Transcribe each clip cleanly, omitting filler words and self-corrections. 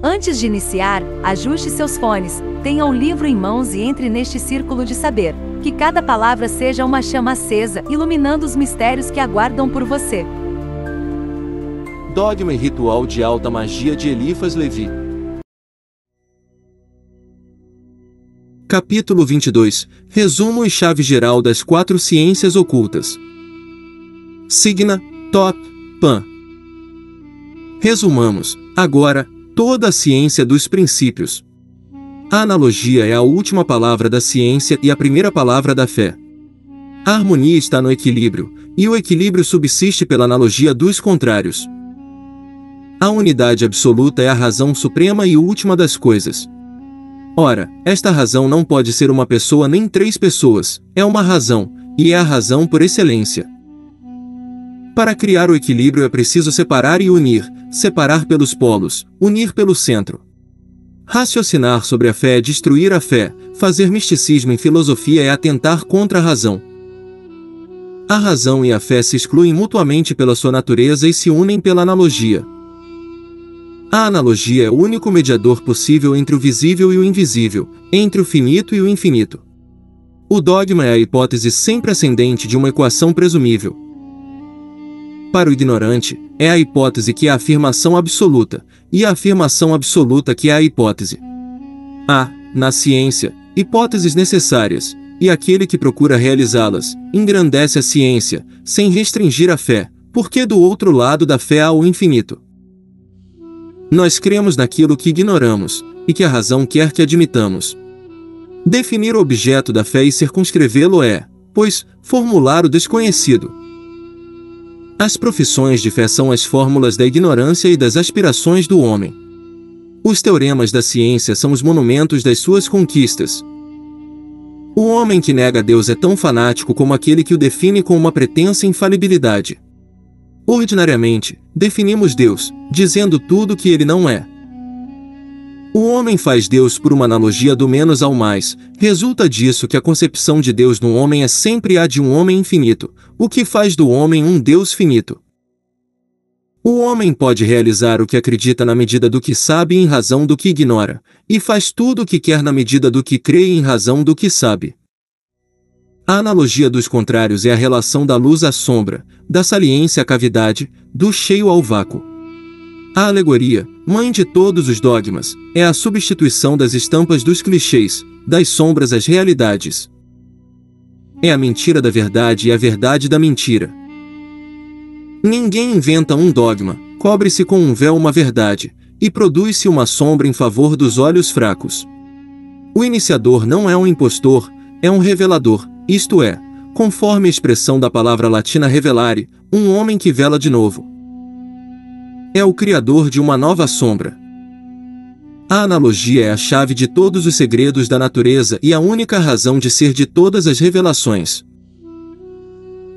Antes de iniciar, ajuste seus fones, tenha um livro em mãos e entre neste círculo de saber. Que cada palavra seja uma chama acesa, iluminando os mistérios que aguardam por você. Dogma e Ritual de Alta Magia de Eliphas Levi. Capítulo 22. Resumo e chave geral das 4 ciências ocultas. Signa, Top, Pan. Resumamos, agora, toda a ciência dos princípios. A analogia é a última palavra da ciência e a primeira palavra da fé. A harmonia está no equilíbrio, e o equilíbrio subsiste pela analogia dos contrários. A unidade absoluta é a razão suprema e última das coisas. Ora, esta razão não pode ser uma pessoa nem 3 pessoas, é uma razão, e é a razão por excelência. Para criar o equilíbrio é preciso separar e unir, separar pelos polos, unir pelo centro. Raciocinar sobre a fé é destruir a fé, fazer misticismo em filosofia é atentar contra a razão. A razão e a fé se excluem mutuamente pela sua natureza e se unem pela analogia. A analogia é o único mediador possível entre o visível e o invisível, entre o finito e o infinito. O dogma é a hipótese sempre ascendente de uma equação presumível. Para o ignorante, é a hipótese que é a afirmação absoluta, e a afirmação absoluta que é a hipótese. Há, na ciência, hipóteses necessárias, e aquele que procura realizá-las, engrandece a ciência, sem restringir a fé, porque do outro lado da fé há o infinito. Nós cremos naquilo que ignoramos, e que a razão quer que admitamos. Definir o objeto da fé e circunscrevê-lo é, pois, formular o desconhecido. As profissões de fé são as fórmulas da ignorância e das aspirações do homem. Os teoremas da ciência são os monumentos das suas conquistas. O homem que nega Deus é tão fanático como aquele que o define com uma pretensa infalibilidade. Ordinariamente, definimos Deus, dizendo tudo que ele não é. O homem faz Deus por uma analogia do menos ao mais, resulta disso que a concepção de Deus no homem é sempre a de um homem infinito, o que faz do homem um Deus finito. O homem pode realizar o que acredita na medida do que sabe e em razão do que ignora, e faz tudo o que quer na medida do que crê e em razão do que sabe. A analogia dos contrários é a relação da luz à sombra, da saliência à cavidade, do cheio ao vácuo. A alegoria, mãe de todos os dogmas, é a substituição das estampas dos clichês, das sombras às realidades. É a mentira da verdade e a verdade da mentira. Ninguém inventa um dogma, cobre-se com um véu uma verdade, e produz-se uma sombra em favor dos olhos fracos. O iniciador não é um impostor, é um revelador, isto é, conforme a expressão da palavra latina revelare, um homem que vela de novo. É o criador de uma nova sombra. A analogia é a chave de todos os segredos da natureza e a única razão de ser de todas as revelações.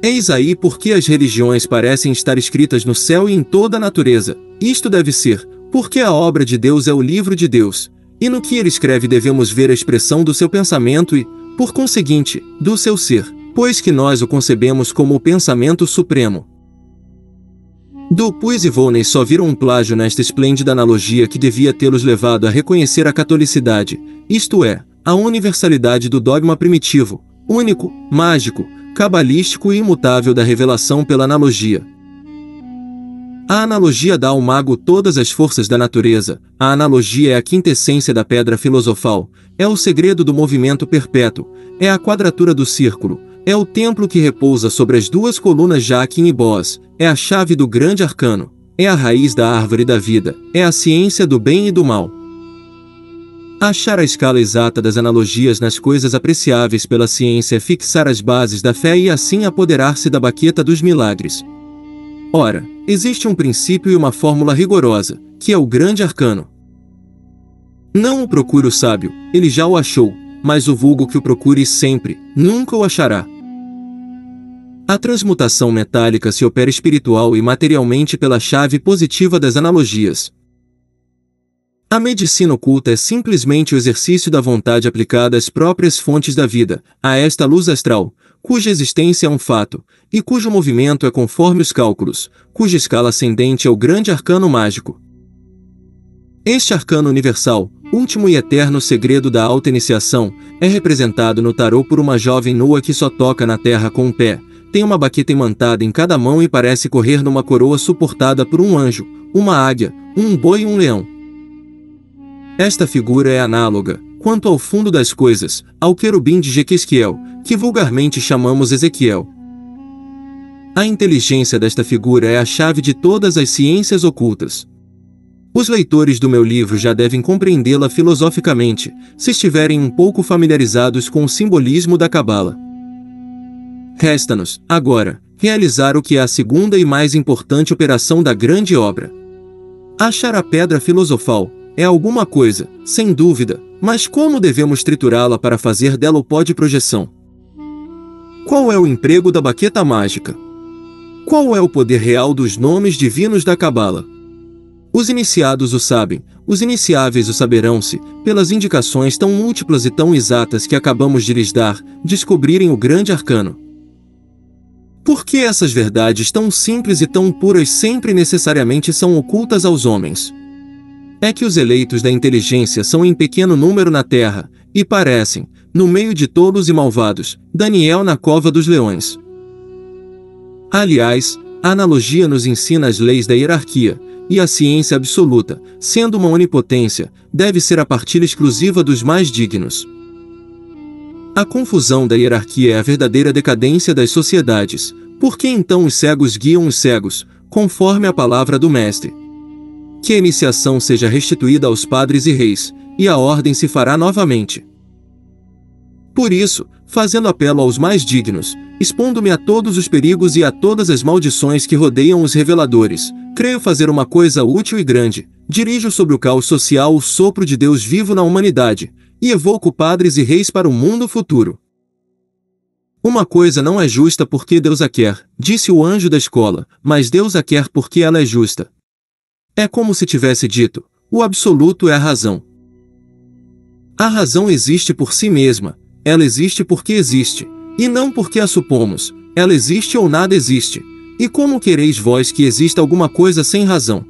Eis aí porque as religiões parecem estar escritas no céu e em toda a natureza. Isto deve ser, porque a obra de Deus é o livro de Deus, e no que ele escreve devemos ver a expressão do seu pensamento e, por conseguinte, do seu ser, pois que nós o concebemos como o pensamento supremo. Dupuis e Volney só viram um plágio nesta esplêndida analogia que devia tê-los levado a reconhecer a catolicidade, isto é, a universalidade do dogma primitivo, único, mágico, cabalístico e imutável da revelação pela analogia. A analogia dá ao mago todas as forças da natureza, a analogia é a quintessência da pedra filosofal, é o segredo do movimento perpétuo, é a quadratura do círculo, é o templo que repousa sobre as 2 colunas Jaquim e Boaz, é a chave do grande arcano, é a raiz da árvore da vida, é a ciência do bem e do mal. Achar a escala exata das analogias nas coisas apreciáveis pela ciência é fixar as bases da fé e assim apoderar-se da baqueta dos milagres. Ora, existe um princípio e uma fórmula rigorosa, que é o grande arcano. Não o procure o sábio, ele já o achou, mas o vulgo que o procure sempre, nunca o achará. A transmutação metálica se opera espiritual e materialmente pela chave positiva das analogias. A medicina oculta é simplesmente o exercício da vontade aplicada às próprias fontes da vida, a esta luz astral, cuja existência é um fato, e cujo movimento é conforme os cálculos, cuja escala ascendente é o grande arcano mágico. Este arcano universal, último e eterno segredo da alta iniciação, é representado no tarô por uma jovem nua que só toca na terra com um pé, tem uma baqueta imantada em cada mão e parece correr numa coroa suportada por um anjo, uma águia, um boi e um leão. Esta figura é análoga, quanto ao fundo das coisas, ao querubim de Jequesquiel, que vulgarmente chamamos Ezequiel. A inteligência desta figura é a chave de todas as ciências ocultas. Os leitores do meu livro já devem compreendê-la filosoficamente, se estiverem um pouco familiarizados com o simbolismo da Cabala. Resta-nos, agora, realizar o que é a segunda e mais importante operação da grande obra. Achar a pedra filosofal é alguma coisa, sem dúvida, mas como devemos triturá-la para fazer dela o pó de projeção? Qual é o emprego da baqueta mágica? Qual é o poder real dos nomes divinos da Cabala? Os iniciados o sabem, os iniciáveis o saberão-se, pelas indicações tão múltiplas e tão exatas que acabamos de lhes dar, descobrirem o grande arcano. Por que essas verdades tão simples e tão puras sempre necessariamente são ocultas aos homens? É que os eleitos da inteligência são em pequeno número na terra, e parecem, no meio de tolos e malvados, Daniel na cova dos leões. Aliás, a analogia nos ensina as leis da hierarquia, e a ciência absoluta, sendo uma onipotência, deve ser a partilha exclusiva dos mais dignos. A confusão da hierarquia é a verdadeira decadência das sociedades. Por que então os cegos guiam os cegos, conforme a palavra do Mestre? Que a iniciação seja restituída aos padres e reis, e a ordem se fará novamente. Por isso, fazendo apelo aos mais dignos, expondo-me a todos os perigos e a todas as maldições que rodeiam os reveladores, creio fazer uma coisa útil e grande, dirijo sobre o caos social o sopro de Deus vivo na humanidade, e evoco padres e reis para o mundo futuro. Uma coisa não é justa porque Deus a quer, disse o anjo da escola, mas Deus a quer porque ela é justa. É como se tivesse dito, o absoluto é a razão. A razão existe por si mesma, ela existe porque existe, e não porque a supomos, ela existe ou nada existe. E como quereis vós que exista alguma coisa sem razão?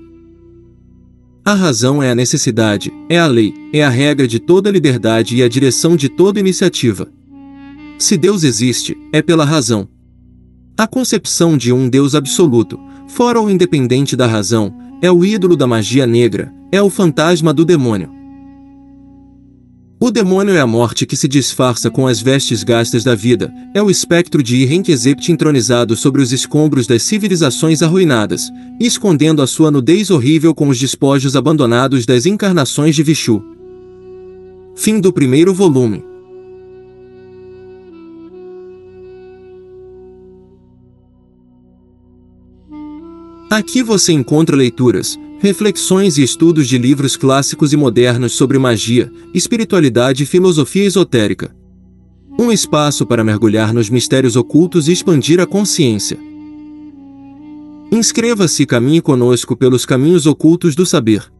A razão é a necessidade, é a lei, é a regra de toda liberdade e a direção de toda iniciativa. Se Deus existe, é pela razão. A concepção de um Deus absoluto, fora ou independente da razão, é o ídolo da magia negra, é o fantasma do demônio. O demônio é a morte que se disfarça com as vestes gastas da vida, é o espectro de Irrenquezept entronizado sobre os escombros das civilizações arruinadas, e escondendo a sua nudez horrível com os despojos abandonados das encarnações de Vishu. Fim do primeiro volume. Aqui você encontra leituras, reflexões e estudos de livros clássicos e modernos sobre magia, espiritualidade e filosofia esotérica. Um espaço para mergulhar nos mistérios ocultos e expandir a consciência. Inscreva-se e caminhe conosco pelos caminhos ocultos do saber.